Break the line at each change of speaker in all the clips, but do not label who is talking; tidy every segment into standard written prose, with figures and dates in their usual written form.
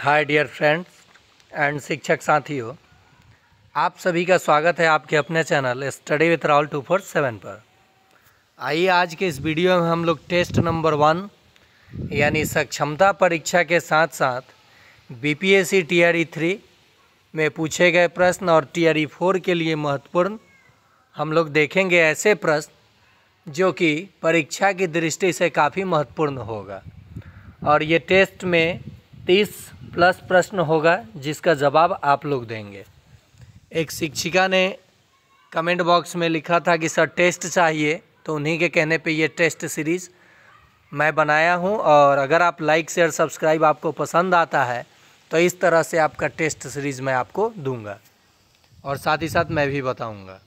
Hi dear friends and शिक्षक साथियों, आप सभी का स्वागत है आपके अपने चैनल स्टडी विथ राहुल 247 पर। आइए आज के इस वीडियो में हम लोग टेस्ट नंबर 1 यानी सक्षमता परीक्षा के साथ साथ बीपीएससी टीआरई 3 में पूछे गए प्रश्न और टीआरई 4 के लिए महत्वपूर्ण हम लोग देखेंगे ऐसे प्रश्न जो कि परीक्षा की दृष्टि से काफ़ी महत्वपूर्ण होगा। और ये टेस्ट में 30+ प्रश्न होगा जिसका जवाब आप लोग देंगे। एक शिक्षिका ने कमेंट बॉक्स में लिखा था कि सर टेस्ट चाहिए, तो उन्हीं के कहने पे ये टेस्ट सीरीज़ मैं बनाया हूँ। और अगर आप लाइक शेयर सब्सक्राइब आपको पसंद आता है तो इस तरह से आपका टेस्ट सीरीज़ मैं आपको दूंगा और साथ ही साथ मैं भी बताऊंगा।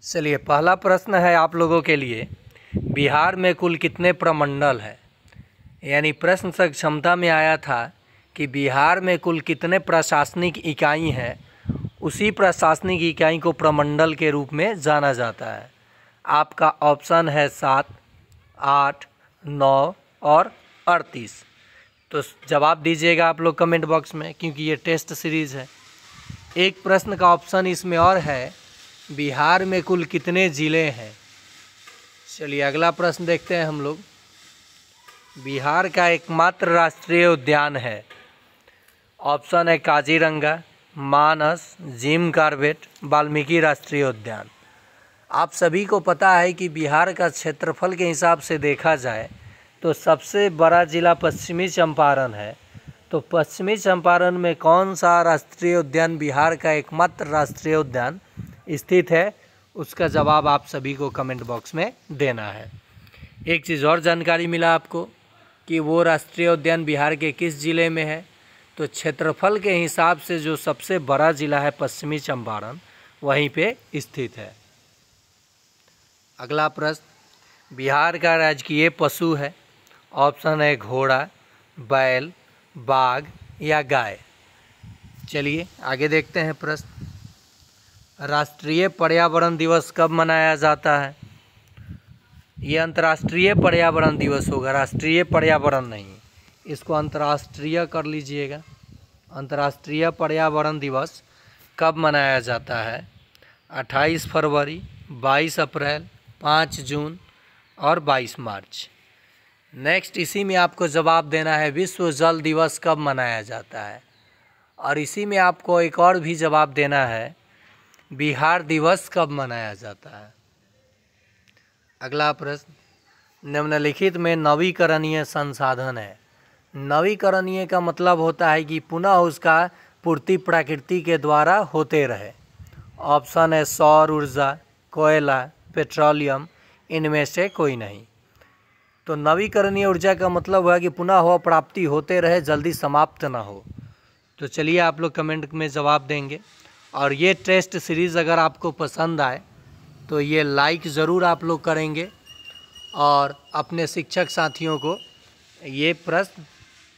चलिए, पहला प्रश्न है आप लोगों के लिए, बिहार में कुल कितने प्रमंडल हैं? यानी प्रश्न सक्षमता में आया था कि बिहार में कुल कितने प्रशासनिक इकाई हैं, उसी प्रशासनिक इकाई को प्रमंडल के रूप में जाना जाता है। आपका ऑप्शन है 7, 8, 9 और 38। तो जवाब दीजिएगा आप लोग कमेंट बॉक्स में, क्योंकि ये टेस्ट सीरीज़ है। एक प्रश्न का ऑप्शन इसमें और है, बिहार में कुल कितने ज़िले हैं? चलिए अगला प्रश्न देखते हैं हम लोग। बिहार का एकमात्र राष्ट्रीय उद्यान है। ऑप्शन है काजीरंगा, मानस, जिम कॉर्बेट, वाल्मीकि राष्ट्रीय उद्यान। आप सभी को पता है कि बिहार का क्षेत्रफल के हिसाब से देखा जाए तो सबसे बड़ा ज़िला पश्चिमी चंपारण है। तो पश्चिमी चंपारण में कौन सा राष्ट्रीय उद्यान बिहार का एकमात्र राष्ट्रीय उद्यान स्थित है, उसका जवाब आप सभी को कमेंट बॉक्स में देना है। एक चीज़ और जानकारी मिला आपको कि वो राष्ट्रीय उद्यान बिहार के किस ज़िले में है। तो क्षेत्रफल के हिसाब से जो सबसे बड़ा ज़िला है पश्चिमी चंपारण, वहीं पे स्थित है। अगला प्रश्न, बिहार का राजकीय पशु है। ऑप्शन है घोड़ा, बैल, बाघ या गाय। चलिए आगे देखते हैं प्रश्न। राष्ट्रीय पर्यावरण दिवस कब मनाया जाता है? ये अंतर्राष्ट्रीय पर्यावरण दिवस होगा, राष्ट्रीय पर्यावरण नहीं। इसको अंतर्राष्ट्रीय कर लीजिएगा। अंतर्राष्ट्रीय पर्यावरण दिवस कब मनाया जाता है? 28 फरवरी, 22 अप्रैल, 5 जून और 22 मार्च। नेक्स्ट इसी में आपको जवाब देना है, विश्व जल दिवस कब मनाया जाता है? और इसी में आपको एक और भी जवाब देना है, बिहार दिवस कब मनाया जाता है। अगला प्रश्न, निम्नलिखित में नवीकरणीय संसाधन है। नवीकरणीय का मतलब होता है कि पुनः उसका पूर्ति प्रकृति के द्वारा होते रहे। ऑप्शन है सौर ऊर्जा, कोयला, पेट्रोलियम, इनमें से कोई नहीं। तो नवीकरणीय ऊर्जा का मतलब हुआ कि पुनः हो प्राप्ति होते रहे, जल्दी समाप्त ना हो। तो चलिए आप लोग कमेंट में जवाब देंगे। और ये टेस्ट सीरीज़ अगर आपको पसंद आए तो ये लाइक ज़रूर आप लोग करेंगे और अपने शिक्षक साथियों को ये प्रश्न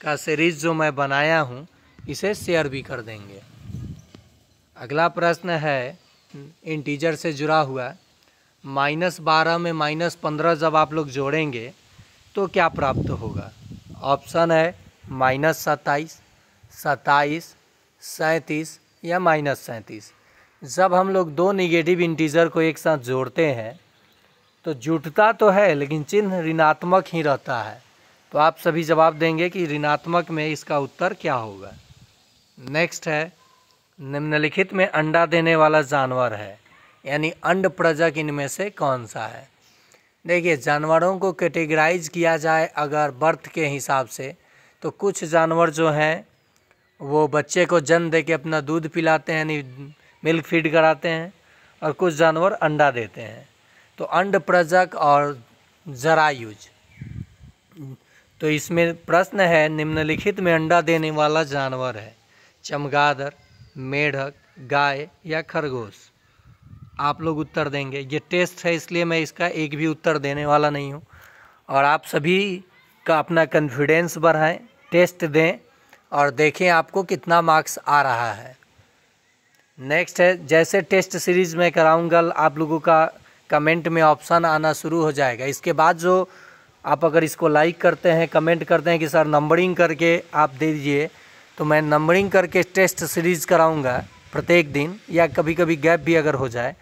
का सीरीज़ जो मैं बनाया हूँ इसे शेयर भी कर देंगे। अगला प्रश्न है इंटीजर से जुड़ा हुआ, -12 में -15 जब आप लोग जोड़ेंगे तो क्या प्राप्त होगा? ऑप्शन है -27, 27, 37 या -37। जब हम लोग दो निगेटिव इंटीजर को एक साथ जोड़ते हैं तो जुटता तो है लेकिन चिन्ह ऋणात्मक ही रहता है। तो आप सभी जवाब देंगे कि ऋणात्मक में इसका उत्तर क्या होगा। नेक्स्ट है, निम्नलिखित में अंडा देने वाला जानवर है, यानी अंड प्रजक इनमें से कौन सा है? देखिए, जानवरों को कैटेगराइज किया जाए अगर बर्थ के हिसाब से तो कुछ जानवर जो हैं वो बच्चे को जन्म दे के अपना दूध पिलाते हैं, यानी मिल्क फीड कराते हैं, और कुछ जानवर अंडा देते हैं। तो अंड प्रजक और जरायुज। तो इसमें प्रश्न है, निम्नलिखित में अंडा देने वाला जानवर है चमगादड़, मेढक, गाय या खरगोश। आप लोग उत्तर देंगे। ये टेस्ट है इसलिए मैं इसका एक भी उत्तर देने वाला नहीं हूँ। और आप सभी का अपना कॉन्फिडेंस बढ़ाएं, टेस्ट दें और देखें आपको कितना मार्क्स आ रहा है। नेक्स्ट है, जैसे टेस्ट सीरीज़ में कराऊंगा आप लोगों का कमेंट में ऑप्शन आना शुरू हो जाएगा। इसके बाद जो आप अगर इसको लाइक करते हैं, कमेंट करते हैं कि सर नंबरिंग करके आप दे दीजिए, तो मैं नंबरिंग करके टेस्ट सीरीज़ कराऊंगा प्रत्येक दिन, या कभी कभी गैप भी अगर हो जाए।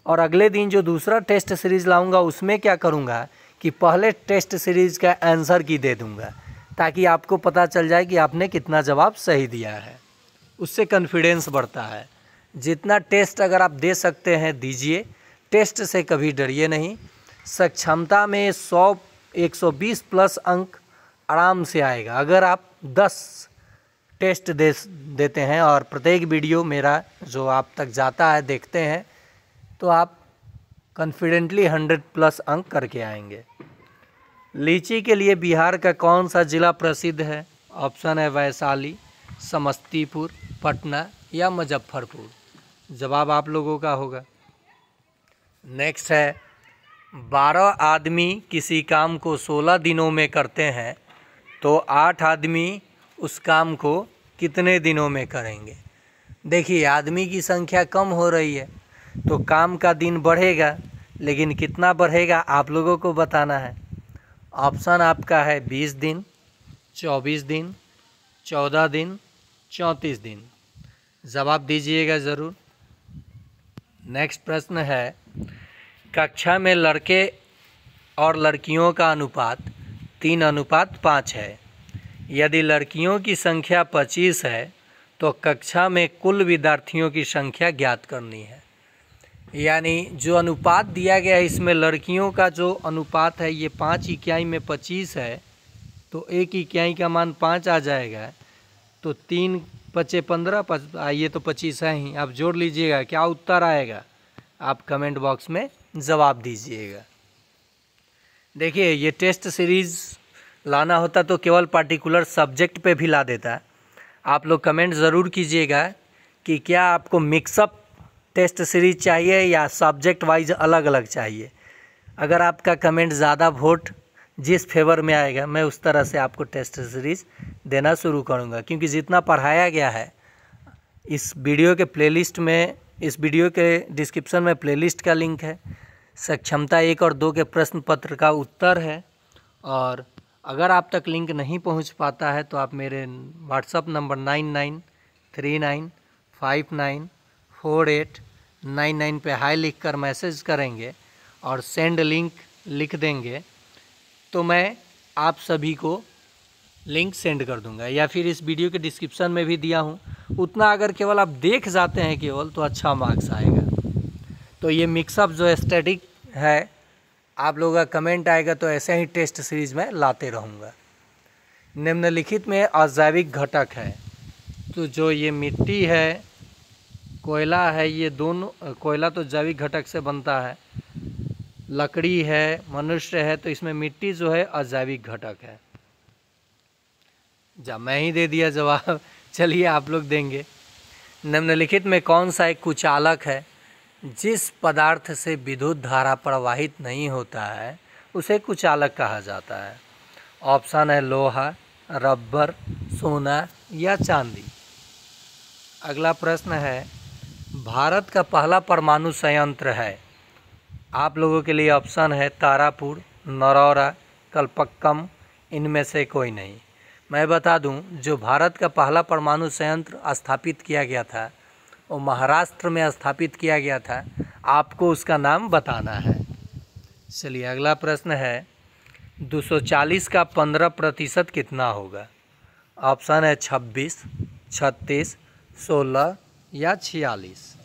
और अगले दिन जो दूसरा टेस्ट सीरीज़ लाऊंगा उसमें क्या करूंगा कि पहले टेस्ट सीरीज़ का आंसर की दे दूंगा, ताकि आपको पता चल जाए कि आपने कितना जवाब सही दिया है। उससे कॉन्फिडेंस बढ़ता है। जितना टेस्ट अगर आप दे सकते हैं दीजिए, टेस्ट से कभी डरिए नहीं। सक्षमता में 100-120 प्लस अंक आराम से आएगा अगर आप 10 टेस्ट देते हैं और प्रत्येक वीडियो मेरा जो आप तक जाता है देखते हैं, तो आप कॉन्फिडेंटली 100 प्लस अंक करके आएंगे। लीची के लिए बिहार का कौन सा ज़िला प्रसिद्ध है? ऑप्शन है वैशाली, समस्तीपुर, पटना या मुजफ्फरपुर। जवाब आप लोगों का होगा। नेक्स्ट है, 12 आदमी किसी काम को 16 दिनों में करते हैं तो 8 आदमी उस काम को कितने दिनों में करेंगे? देखिए, आदमी की संख्या कम हो रही है तो काम का दिन बढ़ेगा, लेकिन कितना बढ़ेगा आप लोगों को बताना है। ऑप्शन आपका है 20 दिन, 24 दिन, 14 दिन, 34 दिन। जवाब दीजिएगा ज़रूर। नेक्स्ट प्रश्न है, कक्षा में लड़के और लड़कियों का अनुपात 3:5 है। यदि लड़कियों की संख्या 25 है तो कक्षा में कुल विद्यार्थियों की संख्या ज्ञात करनी है। यानी जो अनुपात दिया गया है इसमें लड़कियों का जो अनुपात है ये 5 इकाई में 25 है, तो 1 इकाई का मान 5 आ जाएगा। तो 3 × 15, ये तो 25 है ही। आप जोड़ लीजिएगा, क्या उत्तर आएगा आप कमेंट बॉक्स में जवाब दीजिएगा। देखिए, ये टेस्ट सीरीज़ लाना होता तो केवल पार्टिकुलर सब्जेक्ट पे भी ला देता। आप लोग कमेंट ज़रूर कीजिएगा कि क्या आपको मिक्सअप टेस्ट सीरीज चाहिए या सब्जेक्ट वाइज अलग अलग चाहिए। अगर आपका कमेंट ज़्यादा वोट जिस फेवर में आएगा, मैं उस तरह से आपको टेस्ट सीरीज़ देना शुरू करूँगा। क्योंकि जितना पढ़ाया गया है इस वीडियो के प्लेलिस्ट में, इस वीडियो के डिस्क्रिप्शन में प्लेलिस्ट का लिंक है। सक्षमता 1 और 2 के प्रश्न पत्र का उत्तर है। और अगर आप तक लिंक नहीं पहुंच पाता है तो आप मेरे व्हाट्सअप नंबर 9939594899 पे हाई लिख कर मैसेज करेंगे और सेंड लिंक लिख देंगे, तो मैं आप सभी को लिंक सेंड कर दूंगा। या फिर इस वीडियो के डिस्क्रिप्शन में भी दिया हूँ, उतना अगर केवल आप देख जाते हैं केवल, तो अच्छा मार्क्स आएगा। तो ये मिक्सअप जो स्टैटिक है, आप लोगों का कमेंट आएगा तो ऐसे ही टेस्ट सीरीज़ में लाते रहूँगा। निम्नलिखित में अजैविक घटक है, तो जो ये मिट्टी है, कोयला है, ये दोनों, कोयला तो जैविक घटक से बनता है, लकड़ी है, मनुष्य है, तो इसमें मिट्टी जो है अजैविक घटक है। मैं ही दे दिया जवाब, चलिए आप लोग देंगे। निम्नलिखित में कौन सा एक कुचालक है? जिस पदार्थ से विद्युत धारा प्रवाहित नहीं होता है उसे कुचालक कहा जाता है। ऑप्शन है लोहा, रबर, सोना या चांदी। अगला प्रश्न है, भारत का पहला परमाणु संयंत्र है। आप लोगों के लिए ऑप्शन है तारापुर, नरौरा, कलपक्कम, इनमें से कोई नहीं। मैं बता दूं, जो भारत का पहला परमाणु संयंत्र स्थापित किया गया था वो महाराष्ट्र में स्थापित किया गया था। आपको उसका नाम बताना है। चलिए अगला प्रश्न है, 240 का 15% कितना होगा? ऑप्शन है 26, 36, 16 या 46।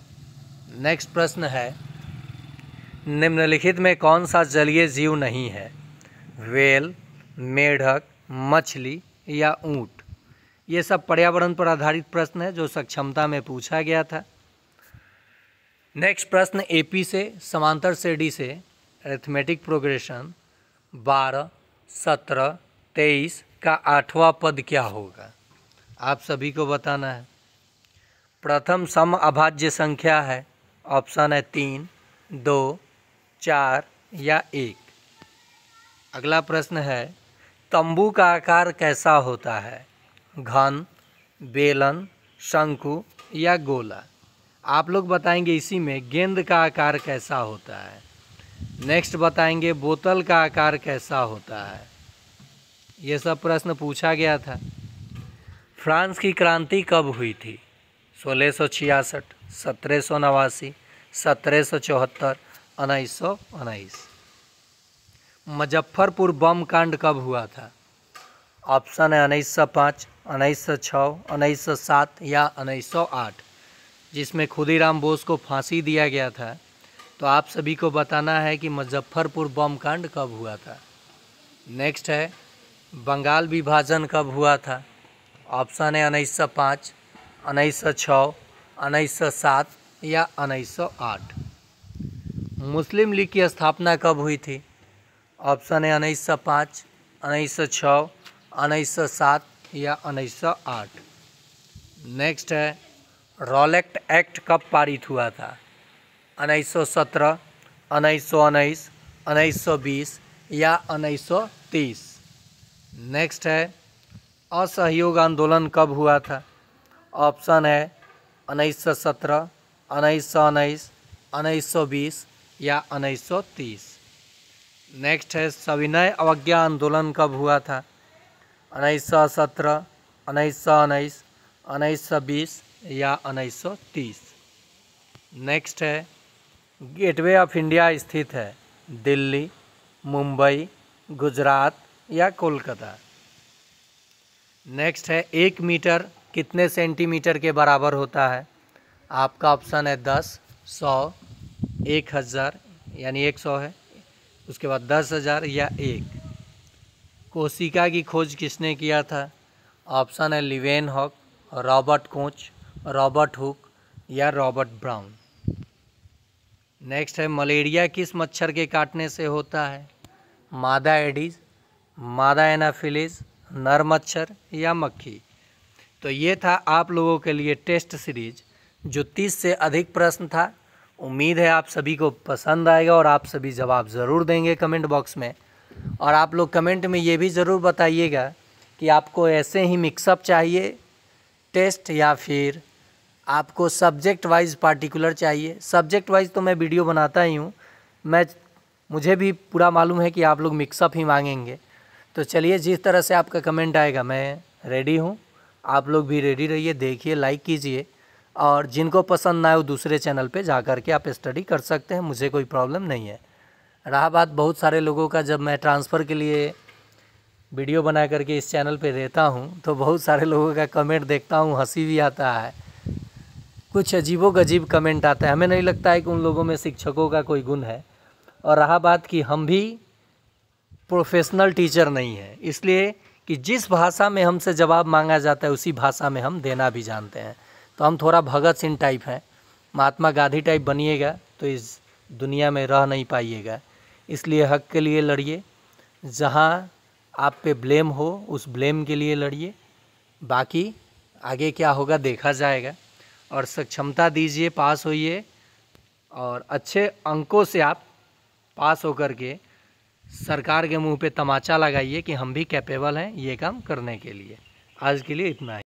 नेक्स्ट प्रश्न है, निम्नलिखित में कौन सा जलीय जीव नहीं है? व्हेल, मेढक, मछली या ऊँट। ये सब पर्यावरण पर आधारित प्रश्न है जो सक्षमता में पूछा गया था। नेक्स्ट प्रश्न, एपी से समांतर से डी से अरिथमेटिक प्रोग्रेशन 12, 17, 23 का 8वां पद क्या होगा? आप सभी को बताना है। प्रथम सम अभाज्य संख्या है। ऑप्शन है 3, 2, 4 या 1। अगला प्रश्न है, तंबू का आकार कैसा होता है? घन, बेलन, शंकु या गोला। आप लोग बताएंगे इसी में गेंद का आकार कैसा होता है? नेक्स्ट बताएंगे बोतल का आकार कैसा होता है। ये सब प्रश्न पूछा गया था। फ्रांस की क्रांति कब हुई थी? 1666, 1789, 1774, 1919। मुजफ्फरपुर बम कांड कब हुआ था? ऑप्शन है 1905, 1906, 1907 या 1908, जिसमें खुदीराम बोस को फांसी दिया गया था। तो आप सभी को बताना है कि मुजफ्फरपुर बम कांड कब हुआ था। नेक्स्ट है बंगाल विभाजन कब हुआ था? ऑप्शन है 1905, 1906, 1907 या 1908। मुस्लिम लीग की स्थापना कब हुई थी? ऑप्शन है 1905, 1906, 1907 या 1908। नेक्स्ट है रॉलेट एक्ट कब पारित हुआ था? 1917, 1919, 1920 या 1930। नेक्स्ट है असहयोग आंदोलन कब हुआ था? ऑप्शन है 1917, 1919, 1920 या 1930। नेक्स्ट है सविनय अवज्ञा आंदोलन कब हुआ था? 1917, 1919, 1920 या 1930। नेक्स्ट है गेटवे ऑफ इंडिया स्थित है दिल्ली, मुंबई, गुजरात या कोलकाता। नेक्स्ट है 1 मीटर कितने सेंटीमीटर के बराबर होता है? आपका ऑप्शन है 10, 100, 1000 यानी 100 है, उसके बाद 10,000 या 1। कोशिका की खोज किसने किया था? ऑप्शन है Leeuwenhoek, Robert Koch, Robert Hooke या रॉबर्ट ब्राउन। नेक्स्ट है मलेरिया किस मच्छर के काटने से होता है? मादा एडिस, मादा एनाफिलिस, नर मच्छर या मक्खी। तो ये था आप लोगों के लिए टेस्ट सीरीज जो 30 से अधिक प्रश्न था। उम्मीद है आप सभी को पसंद आएगा और आप सभी जवाब ज़रूर देंगे कमेंट बॉक्स में। और आप लोग कमेंट में ये भी ज़रूर बताइएगा कि आपको ऐसे ही मिक्सअप चाहिए टेस्ट या फिर आपको सब्जेक्ट वाइज पार्टिकुलर चाहिए। सब्जेक्ट वाइज तो मैं वीडियो बनाता ही हूँ, मुझे भी पूरा मालूम है कि आप लोग मिक्सअप ही मांगेंगे। तो चलिए जिस तरह से आपका कमेंट आएगा मैं रेडी हूँ, आप लोग भी रेडी रहिए, देखिए, लाइक कीजिए। और जिनको पसंद ना आए वो दूसरे चैनल पे जा कर के आप स्टडी कर सकते हैं, मुझे कोई प्रॉब्लम नहीं है। रहा बात बहुत सारे लोगों का, जब मैं ट्रांसफ़र के लिए वीडियो बना करके इस चैनल पे देता हूँ तो बहुत सारे लोगों का कमेंट देखता हूँ, हंसी भी आता है, कुछ अजीबोगरीब कमेंट आता है। हमें नहीं लगता है कि उन लोगों में शिक्षकों का कोई गुण है। और रहा बात कि हम भी प्रोफेशनल टीचर नहीं है, इसलिए कि जिस भाषा में हमसे जवाब मांगा जाता है उसी भाषा में हम देना भी जानते हैं। तो हम थोड़ा भगत सिंह टाइप हैं, महात्मा गांधी टाइप बनिएगा तो इस दुनिया में रह नहीं पाइएगा। इसलिए हक के लिए लड़िए, जहाँ आप पे ब्लेम हो उस ब्लेम के लिए लड़िए, बाकी आगे क्या होगा देखा जाएगा। और सक्षमता दीजिए, पास होइए और अच्छे अंकों से आप पास होकर के सरकार के मुंह पे तमाचा लगाइए कि हम भी कैपेबल हैं ये काम करने के लिए। आज के लिए इतना ही।